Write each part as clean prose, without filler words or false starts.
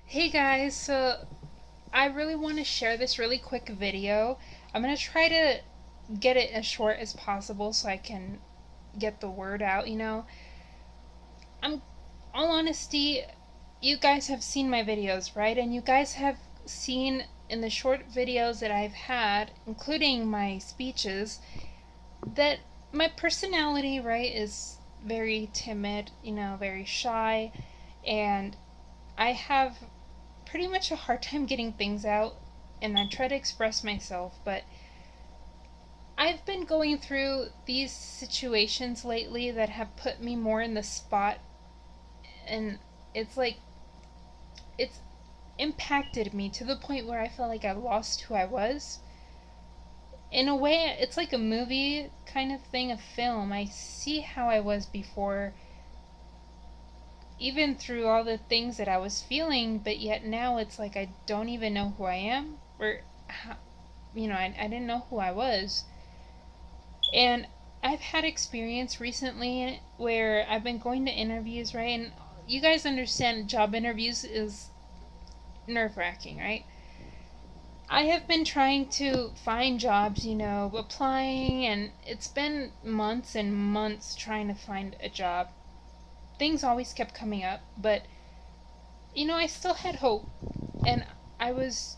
Hey guys, so I really want to share this really quick video. I'm going to try to get it as short as possible so I can get the word out. I'm all honesty, you guys have seen my videos, right? And you guys have seen in the short videos that I've had, including my speeches, that my personality, right, is very timid, very shy, and I have pretty much a hard time getting things out, and I try to express myself, but I've been going through these situations lately that have put me more in the spot, and it's like it's impacted me to the point where I feel like I lost who I was. In a way, it's like a movie kind of thing, a film. I see how I was before, even through all the things that I was feeling, but yet now it's like I don't even know who I am, or how, I didn't know who I was. And I've had experience recently where I've been going to interviews, right? And you guys understand job interviews is nerve wracking, right? I have been trying to find jobs, applying, and it's been months and months trying to find a job. Things always kept coming up, but I still had hope. And I was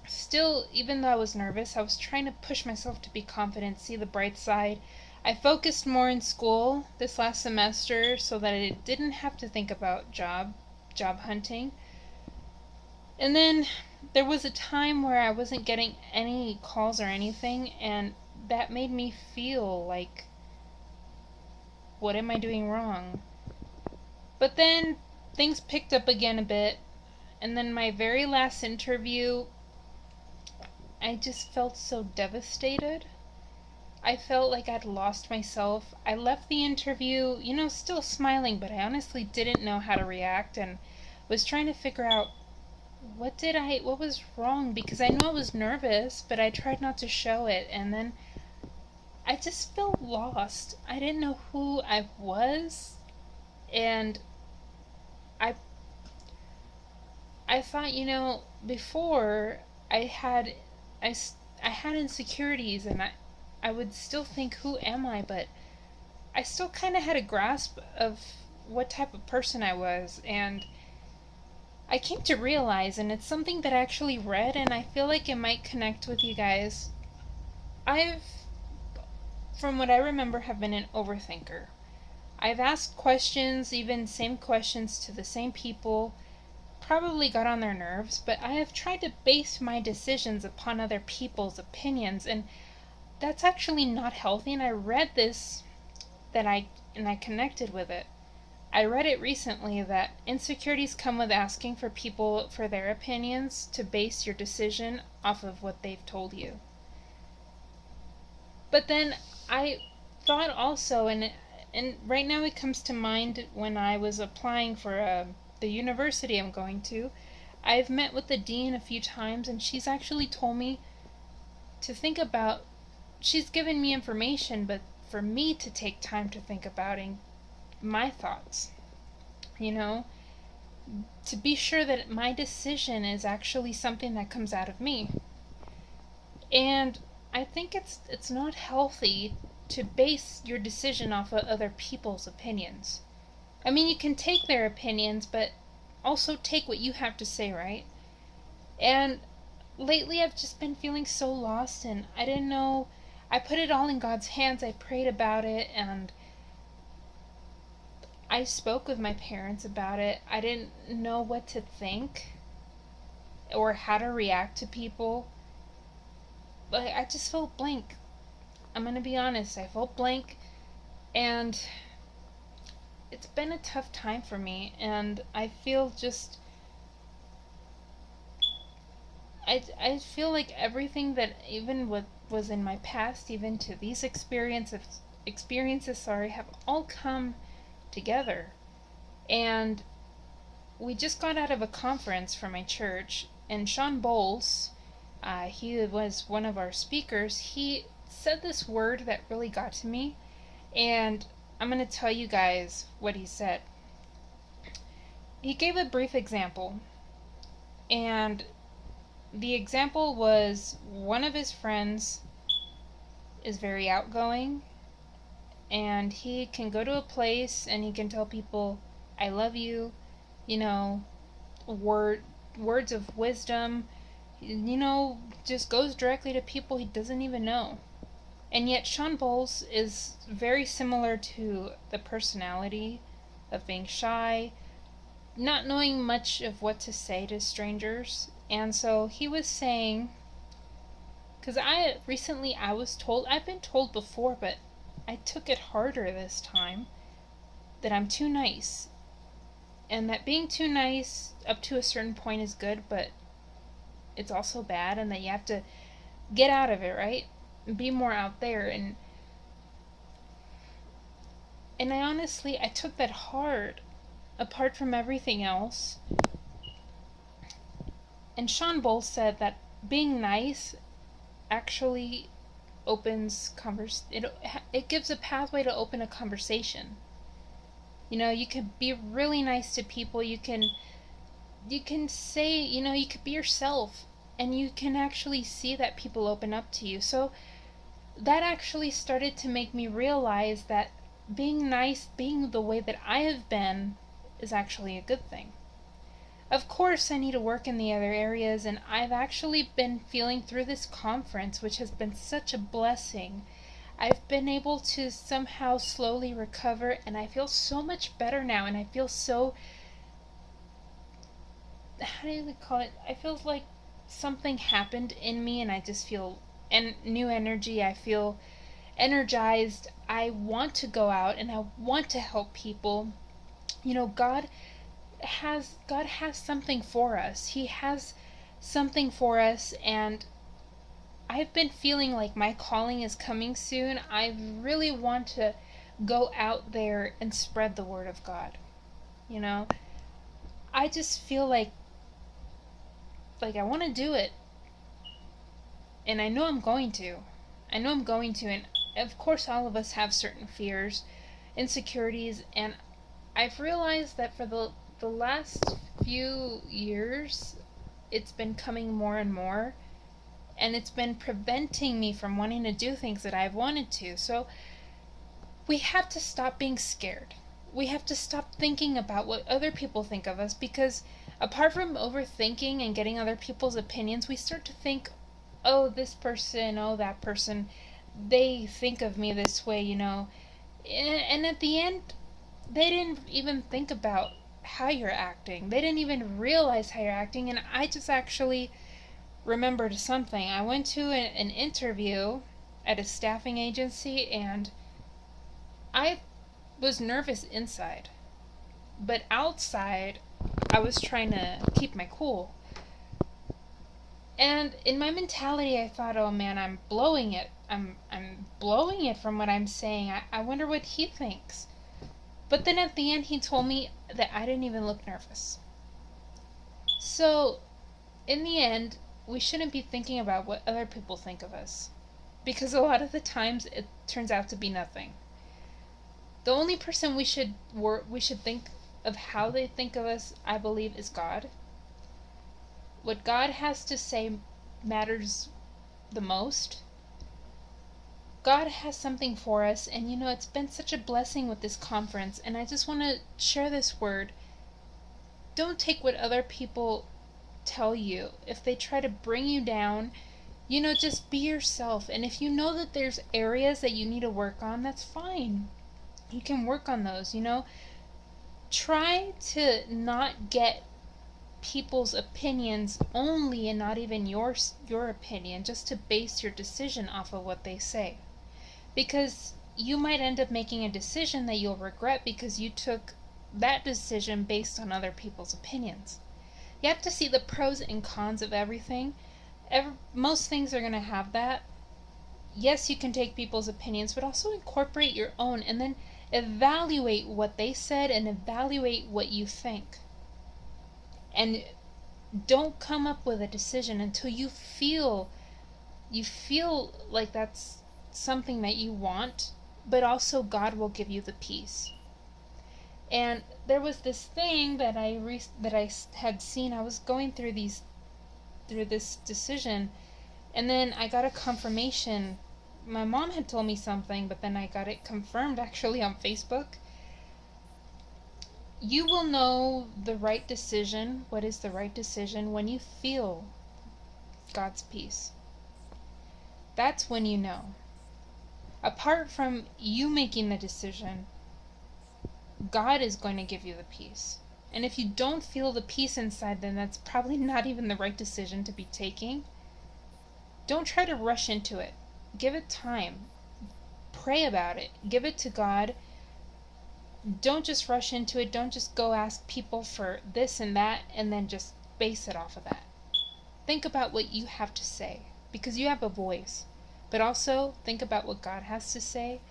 still, even though I was nervous, I was trying to push myself to be confident, see the bright side. I focused more in school this last semester so that I didn't have to think about job hunting. And then there was a time where I wasn't getting any calls or anything, and that made me feel like, what am I doing wrong? But then things picked up again a bit, and then my very last interview, I just felt so devastated. I felt like I'd lost myself. I left the interview, still smiling, but I honestly didn't know how to react and was trying to figure out what was wrong, because I knew I was nervous, but I tried not to show it. And then I just felt lost. I didn't know who I was, and I I thought, before I had I I had insecurities, and I would still think, who am I? But I still kind of had a grasp of what type of person I was, and I came to realize, and it's something that I actually read, and I feel like it might connect with you guys. I've, from what I remember, have been an overthinker. I've asked questions, even same questions to the same people, probably got on their nerves, but I have tried to base my decisions upon other people's opinions, and that's actually not healthy. And I read this and I connected with it. I read it recently that insecurities come with asking for people for their opinions to base your decision off of what they've told you. But then I thought also, and right now it comes to mind when I was applying for the university I'm going to. I've met with the dean a few times, and she's actually told me to think about. She's given me information, but for me to take time to think about my thoughts, you know, to be sure that my decision is actually something that comes out of me. And I think it's not healthy to base your decision off of other people's opinions. I mean, you can take their opinions, but also take what you have to say, right? And lately I've just been feeling so lost, and I didn't know. I put it all in God's hands. I prayed about it, and I spoke with my parents about it. I didn't know what to think or how to react to people. But I just felt blank. I'm going to be honest. I felt blank, and it's been a tough time for me, and I feel just I feel like everything that even what was in my past, even to these experiences, sorry, have all come together. And we just got out of a conference for my church, and Sean Bowles, he was one of our speakers. He said this word that really got to me, and I'm going to tell you guys what he said. he gave a brief example, and the example was one of his friends is very outgoing, and he can go to a place and he can tell people, I love you, you know, words of wisdom, just goes directly to people he doesn't even know. And yet Shawn Bolz is very similar to the personality of being shy, not knowing much of what to say to strangers. And so he was saying, because I was told, I've been told before, but I took it harder this time, that I'm too nice. And that being too nice up to a certain point is good, but it's also bad, and that you have to get out of it, right? And be more out there. And I took that hard, apart from everything else. And Shawn Bolz said that being nice actually it gives a pathway to open a conversation. You can be really nice to people. You can say, you could be yourself, and you can actually see that people open up to you. So that actually started to make me realize that being nice, being the way that I have been, is actually a good thing. Of course, I need to work in the other areas, and I've actually been feeling through this conference, which has been such a blessing. I've been able to somehow slowly recover, and I feel so much better now, and I feel so, how do you call it? I feel like something happened in me, and I just feel new energy. I feel energized. I want to go out, and I want to help people. God has something for us. He has something for us, and I've been feeling like my calling is coming soon. I really want to go out there and spread the word of God. You know, I just feel like I want to do it. And I know I'm going to. And of course all of us have certain fears, insecurities, and I've realized that for the last few years, it's been coming more and more, and it's been preventing me from wanting to do things that I've wanted to. So we have to stop being scared. We have to stop thinking about what other people think of us, because apart from overthinking and getting other people's opinions, we start to think, oh, this person, oh, that person, they think of me this way. And at the end, they didn't even think about how you're acting. They didn't even realize how you're acting. And I just actually remembered something. I went to an interview at a staffing agency, and I was nervous inside, but outside I was trying to keep my cool. And in my mentality, I thought, oh man, I'm blowing it. I'm blowing it from what I'm saying. I wonder what he thinks. But then at the end, he told me that I didn't even look nervous. So, in the end, we shouldn't be thinking about what other people think of us, because a lot of the times it turns out to be nothing. The only person we should think of how they think of us, I believe, is God. What God has to say matters the most. God has something for us, and it's been such a blessing with this conference, and I just want to share this word. Don't take what other people tell you. If they try to bring you down, just be yourself. And if you know that there's areas that you need to work on, that's fine. You can work on those. Try to not get people's opinions only, and not even your opinion, just to base your decision off of what they say. Because you might end up making a decision that you'll regret, because you took that decision based on other people's opinions. You have to see the pros and cons of everything. Most things are going to have that. Yes, you can take people's opinions, but also incorporate your own, and then evaluate what they said and evaluate what you think. And don't come up with a decision until you feel like that's something that you want, but also God will give you the peace. And there was this thing that I had seen. I was going through this decision, and then I got a confirmation. My mom had told me something, but then I got it confirmed actually on Facebook. You will know the right decision, what is the right decision, when you feel God's peace. That's when you know. Apart from you making the decision, God is going to give you the peace. And if you don't feel the peace inside, then that's probably not even the right decision to be taking. Don't try to rush into it. Give it time. Pray about it. Give it to God. Don't just rush into it. Don't just go ask people for this and that and then just base it off of that. Think about what you have to say, because you have a voice. But also think about what God has to say,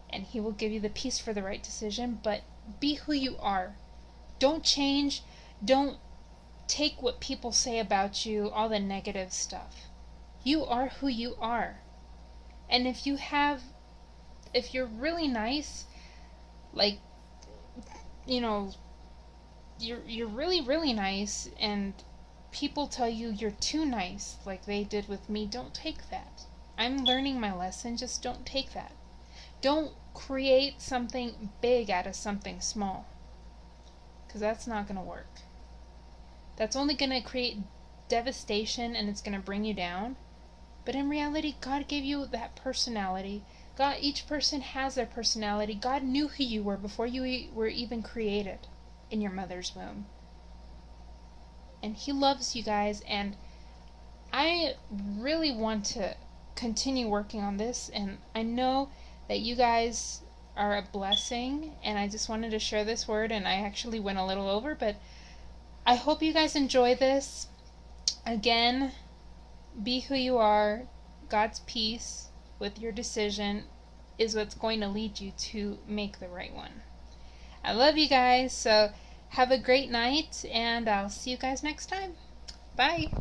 and He will give you the peace for the right decision. But be who you are. Don't change. Don't take what people say about you, all the negative stuff. You are who you are. And if you're really nice, like, you're really, really nice, and people tell you you're too nice, like they did with me, don't take that. I'm learning my lesson, just don't take that. Don't create something big out of something small, because that's not going to work. That's only going to create devastation, and it's going to bring you down. But in reality, God gave you that personality. Each person has their personality. God knew who you were before you were even created in your mother's womb. And He loves you guys, and I really want to continue working on this, and I know that you guys are a blessing, and I just wanted to share this word, and I actually went a little over, but I hope you guys enjoy this. Again, be who you are. God's peace with your decision is what's going to lead you to make the right one. I love you guys, so have a great night, and I'll see you guys next time. Bye.